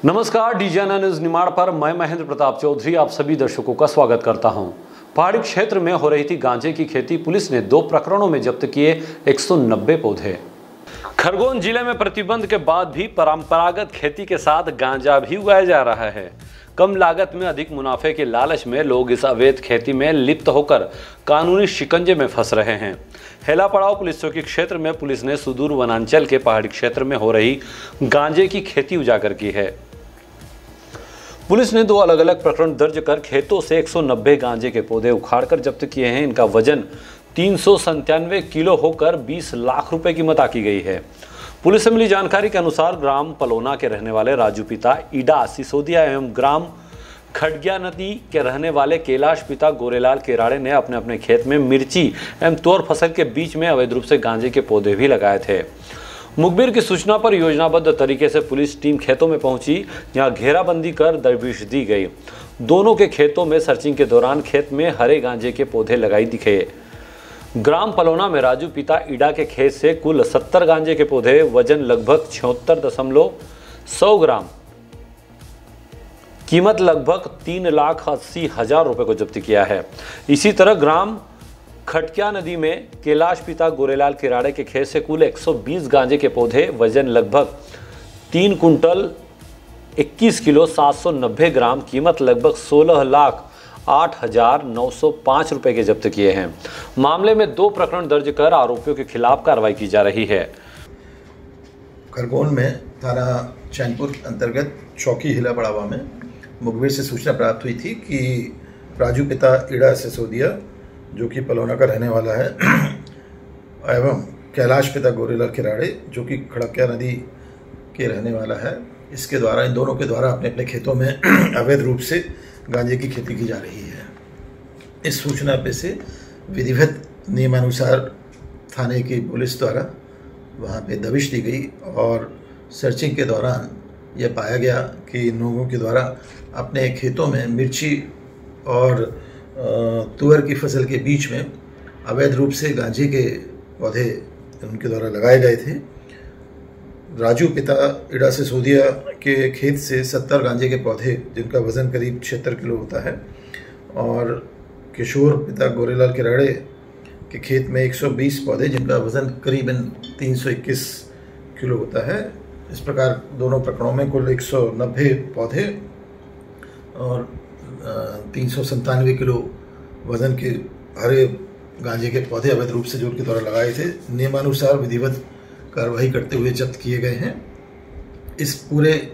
नमस्कार, डीजीएनए न्यूज निमाड़ पर मैं महेंद्र प्रताप चौधरी आप सभी दर्शकों का स्वागत करता हूं। पहाड़ी क्षेत्र में हो रही थी गांजे की खेती। पुलिस ने 2 प्रकरणों में जब्त किए 190 पौधे। खरगोन जिले में प्रतिबंध के बाद भी परंपरागत खेती के साथ गांजा भी उगाया जा रहा है। कम लागत में अधिक मुनाफे के लालच में लोग इस अवैध खेती में लिप्त होकर कानूनी शिकंजे में फंस रहे हैं। हेला पड़ाव पुलिस चौकी क्षेत्र में पुलिस ने सुदूर वनांचल के पहाड़ी क्षेत्र में हो रही गांजे की खेती उजागर की है। पुलिस ने 2 अलग अलग प्रकरण दर्ज कर खेतों से 190 गांजे के पौधे उखाड़कर जब्त किए हैं। इनका वजन 397 किलो होकर 20 लाख रुपए कीमत आकी गई है। पुलिस से मिली जानकारी के अनुसार ग्राम पलोना के रहने वाले राजू पिता ईडा सिसोदिया एवं ग्राम खड़गिया नदी के रहने वाले कैलाश पिता गोरेलाल केराड़े ने अपने अपने खेत में मिर्ची एवं तोर फसल के बीच में अवैध रूप से गांजे के पौधे भी लगाए थे। मुखबिर की सूचना पर योजनाबद्ध तरीके से पुलिस टीम खेतों में पहुंची। यहां घेराबंदी कर दरबीश दी गई। दोनों के खेतों में सर्चिंग के दौरान खेत में हरे गांजे के पौधे लगाई दिखे। ग्राम पलोना में राजू पिता ईडा के खेत से कुल 70 गांजे के पौधे वजन लगभग 76.100 ग्राम, कीमत लगभग 3,80,000 रुपए को जब्त किया है। इसी तरह ग्राम खड़गिया नदी में कैलाश पिता गोरेलाल केराड़े के खेत से कुल 120 गांजे के पौधे वजन लगभग 3 कुंटल 21 किलो 790 ग्राम, कीमत लगभग 16,08,905 रुपए के जब्त किए हैं। मामले में 2 प्रकरण दर्ज कर आरोपियों के खिलाफ कार्रवाई की जा रही है। खरगोन में थाना चैनपुर अंतर्गत चौकी हिला पड़ावा में मुखबिर से सूचना प्राप्त हुई थी कि राजू पिता ईडा सिसोदिया जो कि पलोना का रहने वाला है एवं कैलाश पिता गोरेलाल केराड़े जो कि खड़गिया नदी के रहने वाला है, इसके द्वारा इन दोनों के द्वारा अपने अपने खेतों में अवैध रूप से गांजे की खेती की जा रही है। इस सूचना पे से विधिवत नियमानुसार थाने की पुलिस द्वारा वहाँ पे दबिश दी गई और सर्चिंग के दौरान यह पाया गया कि इन लोगों के द्वारा अपने खेतों में मिर्ची और तुअर की फसल के बीच में अवैध रूप से गांजे के पौधे उनके द्वारा लगाए गए थे। राजू पिता ईडा सिसोदिया के खेत से 70 गांजे के पौधे जिनका वज़न करीब 76 किलो होता है और किशोर पिता गोरेलाल केराड़े के खेत में 120 पौधे जिनका वज़न करीबन 321 किलो होता है। इस प्रकार दोनों प्रकरणों में कुल 190 पौधे और 397 किलो वज़न के हरे गांजे के पौधे अवैध रूप से जो उनके द्वारा लगाए थे नियमानुसार विधिवत कार्रवाई करते हुए जब्त किए गए हैं। इस पूरे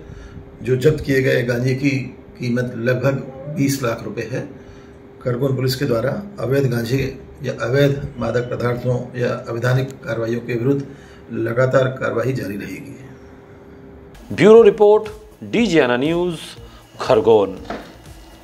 जो जब्त किए गए गांजे की कीमत लगभग 20 लाख रुपए है। खरगोन पुलिस के द्वारा अवैध गांजे या अवैध मादक पदार्थों या अवैधानिक कार्रवाइयों के विरुद्ध लगातार कार्रवाई जारी रहेगी। Bureau report, DGNA news, Khargone.